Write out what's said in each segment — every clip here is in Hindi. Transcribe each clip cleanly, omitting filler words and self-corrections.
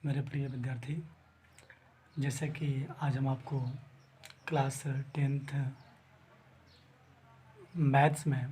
मेरे प्रिय विद्यार्थी, जैसे कि आज हम आपको क्लास 10th मैथ्स में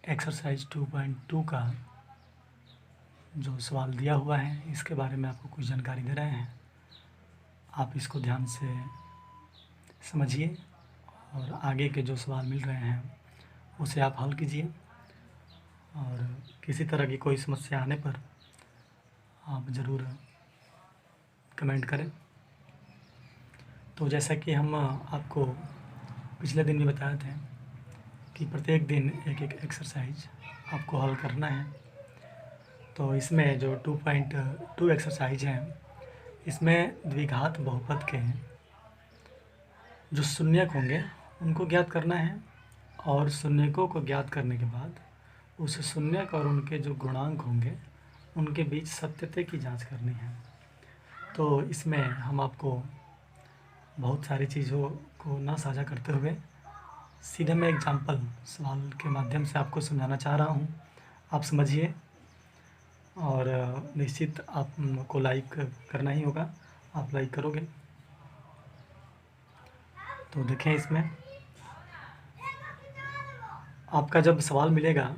एक्सरसाइज 2.2 का जो सवाल दिया हुआ है इसके बारे में आपको कुछ जानकारी दे रहे हैं। आप इसको ध्यान से समझिए और आगे के जो सवाल मिल रहे हैं उसे आप हल कीजिए और किसी तरह की कोई समस्या आने पर आप ज़रूर कमेंट करें। तो जैसा कि हम आपको पिछले दिन भी बताए थे कि प्रत्येक दिन एक एक एक्सरसाइज आपको हल करना है। तो इसमें जो 2.2 एक्सरसाइज हैं इसमें द्विघात बहुपद के जो शून्यक होंगे उनको ज्ञात करना है और शून्यकों को ज्ञात करने के बाद उस शून्यक और उनके जो गुणांक होंगे उनके बीच सत्यता की जांच करनी है। तो इसमें हम आपको बहुत सारी चीज़ों को ना साझा करते हुए सीधे मैं एग्जाम्पल सवाल के माध्यम से आपको समझाना चाह रहा हूँ। आप समझिए और निश्चित आपको लाइक करना ही होगा। आप लाइक करोगे तो देखें, इसमें आपका जब सवाल मिलेगा,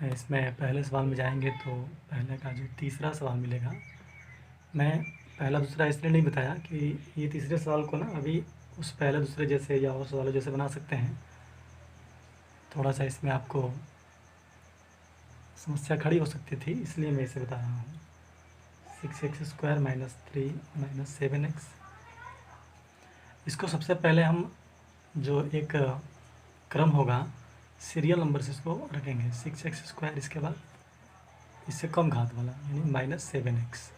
इसमें पहले सवाल में जाएंगे तो पहले का जो तीसरा सवाल मिलेगा, मैं पहला दूसरा इसलिए नहीं बताया कि ये तीसरे सवाल को ना अभी उस पहले दूसरे जैसे या और सवालों जैसे बना सकते हैं। थोड़ा सा इसमें आपको समस्या खड़ी हो सकती थी, इसलिए मैं इसे बता रहा हूँ। 6x² - 3 - 7x, इसको सबसे पहले हम जो एक क्रम होगा सीरियल नंबर से इसको रखेंगे। 6x², इसके बाद इससे कम घात वाला यानी -7x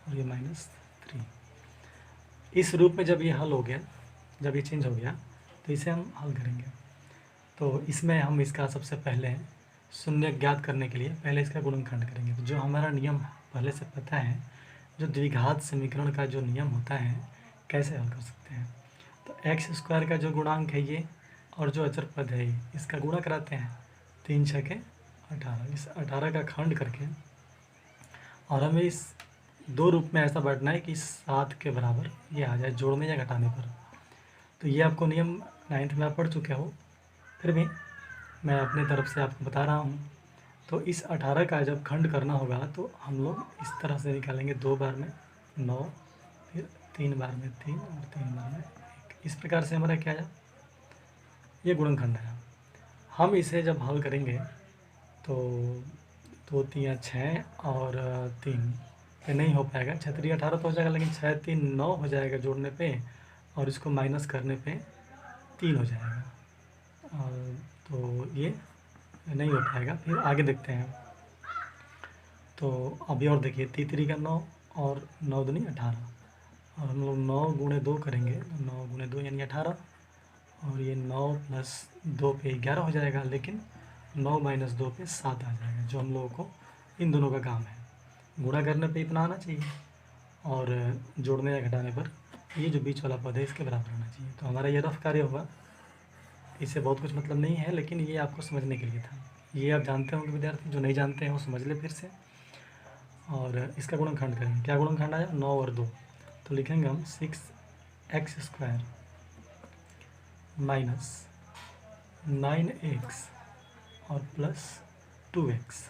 और ये -3। इस रूप में जब ये हल हो गया, जब ये चेंज हो गया तो इसे हम हल करेंगे। तो इसमें हम इसका सबसे पहले शून्य ज्ञात करने के लिए पहले इसका गुणनखंड करेंगे। तो जो हमारा नियम पहले से पता है, जो द्विघात समीकरण का जो नियम होता है कैसे हल कर सकते हैं, तो x² का जो गुणांक है ये और जो अचर पद है इसका गुणा कराते हैं। 3 × 6 = 18, इस 18 का खंड करके और हमें इस दो रूप में ऐसा बांटना है कि 7 के बराबर ये आ जाए जोड़ने या घटाने पर। तो ये आपको नियम 9th में आप पढ़ चुके हो, फिर भी मैं अपने तरफ से आपको बता रहा हूँ। तो इस 18 का जब खंड करना होगा तो हम लोग इस तरह से निकालेंगे, 2 बार में 9, फिर 3 बार में 3 और 3 बार में 1। इस प्रकार से हमारा क्या आया, ये गुणनखंड है। हम इसे जब हल करेंगे तो 2 × 3 = 6 और 3 पे नहीं हो पाएगा। 6 × 3 = 18 तो हो जाएगा, लेकिन 6 × 3 = 9 हो जाएगा जोड़ने पे और इसको माइनस करने पे 3 हो जाएगा। और तो ये नहीं हो पाएगा। फिर आगे देखते हैं। तो अभी और देखिए, 3 × 3 = 9 और 9 दूनी 18 और हम लोग 9 × 2 करेंगे तो 9 × 2 यानी 18 और ये 9 + 2 पे 11 हो जाएगा, लेकिन 9 - 2 पे 7 आ जाएगा, जो हम लोगों को इन दोनों का काम है। गुणा करने पे इतना आना चाहिए और जोड़ने या घटाने पर ये जो बीच वाला पद है इसके बराबर होना चाहिए। तो हमारा ये रफ कार्य हुआ। इससे बहुत कुछ मतलब नहीं है, लेकिन ये आपको समझने के लिए था। ये आप जानते होंगे विद्यार्थी, जो नहीं जानते हैं वो समझ ले फिर से। और इसका गुणनखंड करेंगे। क्या गुणनखंड आया, 9 और 2, तो लिखेंगे हम 6x² - 9x और +2x।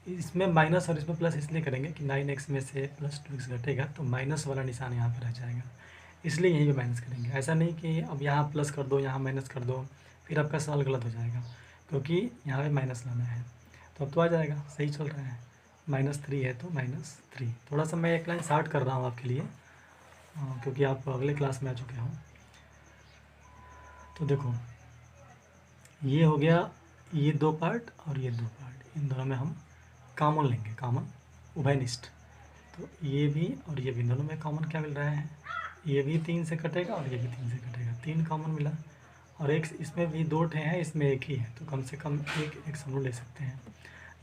इसमें माइनस और इसमें प्लस इसलिए करेंगे कि 9x में से +2x घटेगा तो माइनस वाला निशान यहाँ पर रह जाएगा, इसलिए यहीं पे माइनस करेंगे। ऐसा नहीं कि अब यहाँ प्लस कर दो यहाँ माइनस कर दो, फिर आपका सवाल गलत हो जाएगा, क्योंकि यहाँ पे माइनस लाना है। तो अब तो आ जाएगा, सही चल रहा है। -3 है तो -3। थोड़ा सा मैं एक लाइन शार्ट कर रहा हूँ आपके लिए, क्योंकि आप अगले क्लास में आ चुके हो। तो देखो, ये हो गया, ये 2 पार्ट और ये 2 पार्ट, इन दोनों में हम कॉमन लेंगे, कॉमन उभयनिष्ठ। तो ये भी और ये भी, दोनों में कॉमन क्या मिल रहा है, ये भी 3 से कटेगा और ये भी 3 से कटेगा, 3 कॉमन मिला। और एक इसमें भी 2 ठे हैं, इसमें एक ही है, तो कम से कम एक x हम लोग ले सकते हैं,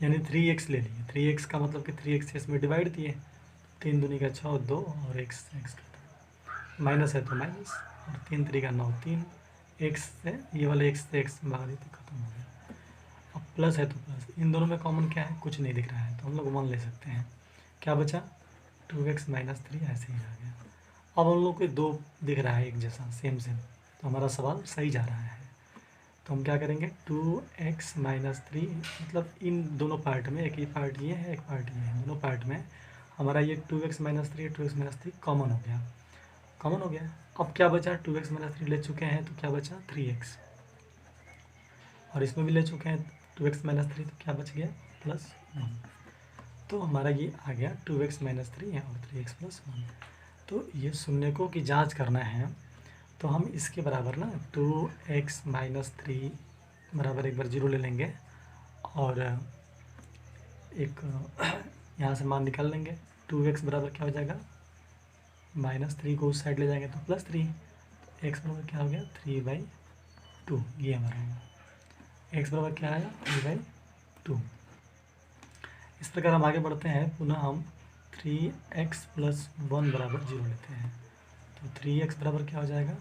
यानी 3x ले लिए। 3x का मतलब कि 3x से इसमें डिवाइड दिए, 3 दूनी का 6, 2 और x माइनस है तो माइनस, और 3 × 3 = 9, 3 x से ये वाले x से x भाग दी तो खत्म हो गया। अब प्लस है तो प्लस, इन दोनों में कॉमन क्या है, कुछ नहीं दिख रहा है, तो हम लोग 1 ले सकते हैं। क्या बचा, 2x माइनस 3 ऐसे ही आ गया। अब हम लोग को दो दिख रहा है एक जैसा सेम सेम, तो हमारा सवाल सही जा रहा है। तो हम क्या करेंगे, 2x माइनस 3 मतलब इन दोनों पार्ट में, एक ही पार्ट ये है एक पार्ट ये है, दोनों पार्ट में हमारा ये 2x minus 3 2x minus 3 common हो गया, कॉमन हो गया। अब क्या बचा, 2x माइनस 3 ले चुके हैं तो क्या बचा 3x, और इसमें भी ले चुके हैं 2x माइनस 3 तो क्या बच गया +1। तो हमारा ये आ गया 2x माइनस 3 और 3x प्लस 1। तो ये शून्यकों की जांच करना है, तो हम इसके बराबर ना 2x माइनस 3 बराबर एक बार 0 ले लेंगे और एक यहाँ से मान निकाल लेंगे। 2x बराबर क्या हो जाएगा, -3 को उस साइड ले जाएंगे तो +3, तो x बराबर क्या हो गया 3/2, ये हमारा होगा। x बराबर क्या आया 3/2। इस प्रकार हम आगे बढ़ते हैं, पुनः हम 3x प्लस 1 बराबर 0 लेते हैं, तो 3x बराबर क्या हो जाएगा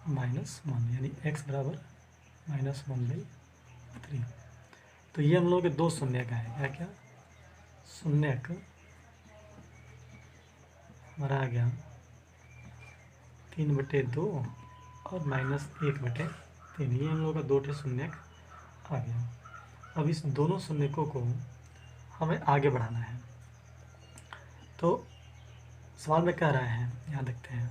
-1, यानी x बराबर -1/3। तो ये हम लोग के दो शून्यक है, क्या क्या शून्यक हमारा आ गया 3/2 और -1/3, ये हम लोग का दो शून्यक आ गया। अब इस दोनों शून्यकों को हमें आगे बढ़ाना है, तो सवाल में कह रहा है, यहाँ देखते हैं,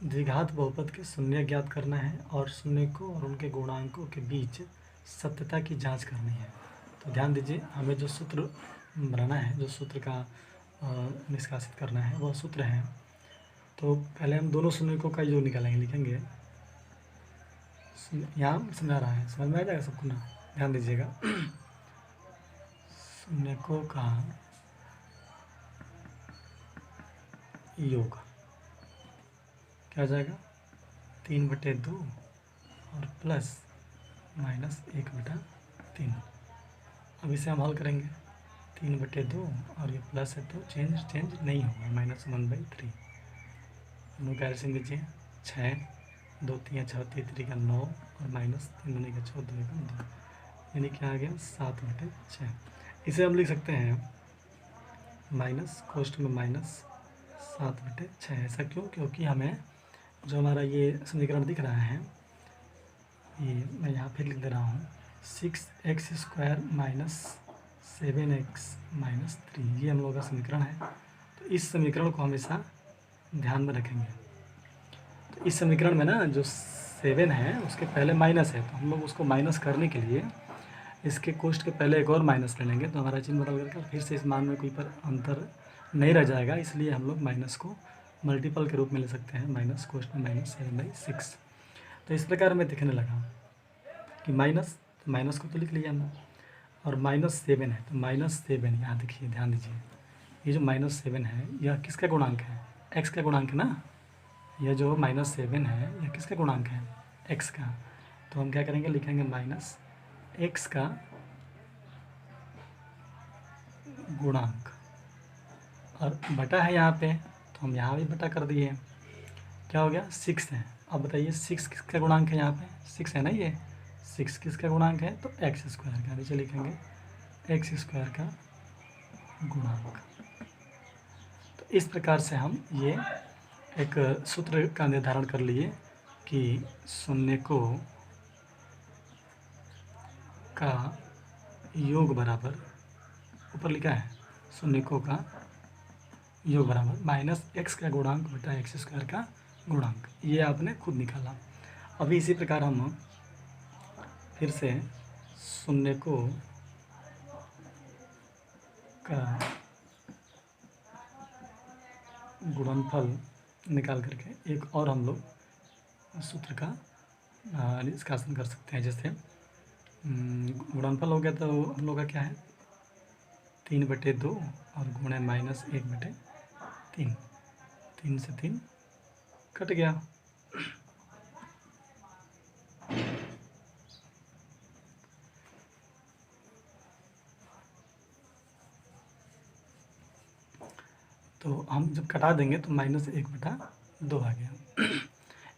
द्विघात बहुपद के शून्य ज्ञात करना है और शून्यकों और उनके गुणांकों के बीच सत्यता की जांच करनी है। तो ध्यान दीजिए, हमें जो सूत्र बनाना है, जो सूत्र का निष्कासित करना है वह सूत्र है। तो पहले हम दोनों शून्यकों का योग निकालेंगे, लिखेंगे, यहाँ समझा रहा है, समझ में आ जाएगा सबको ना, ध्यान दीजिएगा। शून्यकों का योग क्या हो जाएगा 3/2 और प्लस -1/3। अब इसे हम हल करेंगे, 3/2 और ये प्लस है तो चेंज नहीं होगा, -1/3। दोनों का एल्सियम लीजिए, 6 2 3 6 3 का 9 और -3 2 का 6 2 का 2, यानी क्या आ गया 7/6। इसे हम लिख सकते हैं माइनस कोष्ठ में -7/6। ऐसा क्यों, क्योंकि हमें जो हमारा ये समीकरण दिख रहा है, ये मैं यहाँ फिर लिख दे रहा हूँ, 6x² - 7x - 3, ये हम लोगों का समीकरण है। तो इस समीकरण को हमेशा ध्यान में रखेंगे। तो इस समीकरण में ना जो 7 है उसके पहले माइनस है, तो हम लोग उसको माइनस करने के लिए इसके कोष्ठ के पहले एक और माइनस ले लेंगे, तो हमारा चिन्ह बदल करके फिर से इस मान में कोई पर अंतर नहीं रह जाएगा, इसलिए हम लोग माइनस को मल्टीपल के रूप में ले सकते हैं, माइनस कोष्ठ में -7/6। तो इस प्रकार में दिखने लगा कि माइनस को तो लिख लिया हमने, और -7 है तो -7, यहाँ देखिए ध्यान दीजिए, ये जो -7 है यह किसका गुणांक है, x का गुणांक है ना, यह जो -7 है यह किसका गुणांक है, x का। तो हम क्या करेंगे, लिखेंगे -x का गुणांक, और बटा है यहाँ पे तो हम यहाँ भी बटा कर दिए, क्या हो गया 6 है। अब बताइए 6 किसका गुणांक है, यहाँ पे 6 है ना, ये 6 किसका गुणांक है, तो x² का, नीचे लिखेंगे x² का गुणांक। तो इस प्रकार से हम ये एक सूत्र का निर्धारण कर लिए कि शून्यकों का योग बराबर, ऊपर लिखा है शून्यकों का योग बराबर -x का गुणांक बटा x² का गुणांक, ये आपने खुद निकाला। अभी इसी प्रकार हम फिर से शून्यकों का गुणनफल निकाल करके एक और हम लोग सूत्र का निष्कासन कर सकते हैं। जैसे गुणनफल हो गया तो हम लोग का क्या है 3/2 और गुणे -1/3, 3 से 3 कट गया। तो हम जब कटा देंगे तो -1/2 आ गया।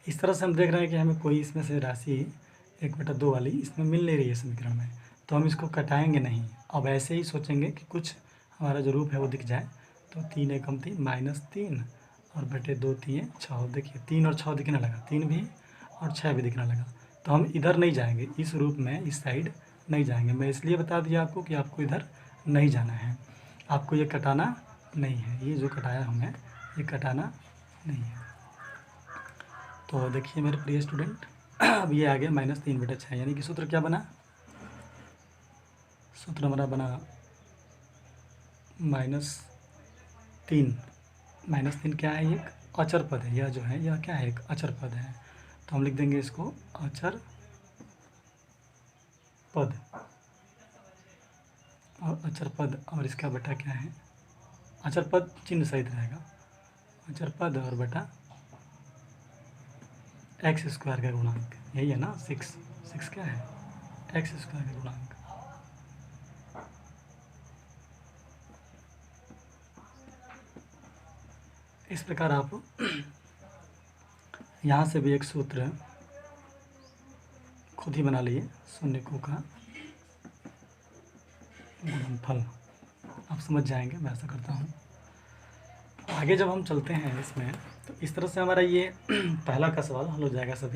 इस तरह से हम देख रहे हैं कि हमें कोई इसमें से राशि 1/2 वाली इसमें मिल नहीं रही है समीकरण में, तो हम इसको कटाएंगे नहीं, अब ऐसे ही सोचेंगे कि कुछ हमारा जो रूप है वो दिख जाए। तो 3 एकम 3 -3 और बटे 2 3 6। देखिए 3 और 6 दिखने लगा, 3 भी और 6 भी दिखने लगा। तो हम इधर नहीं जाएंगे, इस रूप में इस साइड नहीं जाएंगे। मैं इसलिए बता दिया आपको कि आपको इधर नहीं जाना है, आपको ये कटाना नहीं है, ये जो कटाया हूँ मैं ये कटाना नहीं है। तो देखिए मेरे प्रिय स्टूडेंट, अब ये आ गया -3/6, यानी कि सूत्र क्या बना, सूत्र हमारा बना -3। -3 क्या है, एक अचर पद है, यह जो है यह क्या है, एक अचर पद है। तो हम लिख देंगे इसको अचर पद, और अचर पद और इसका बटा क्या है, अचर पद चिन्ह सहित रहेगा, अचर पद और बटा x² का गुणांक, यही है ना 6 क्या है, x² का गुणांक। इस प्रकार आप यहाँ से भी एक सूत्र खुद ही बना लिए, शून्यकों का गुणनफल, आप समझ जाएंगे, मैं ऐसा करता हूँ। आगे जब हम चलते हैं इसमें, तो इस तरह से हमारा ये पहला का सवाल हल हो जाएगा सभी।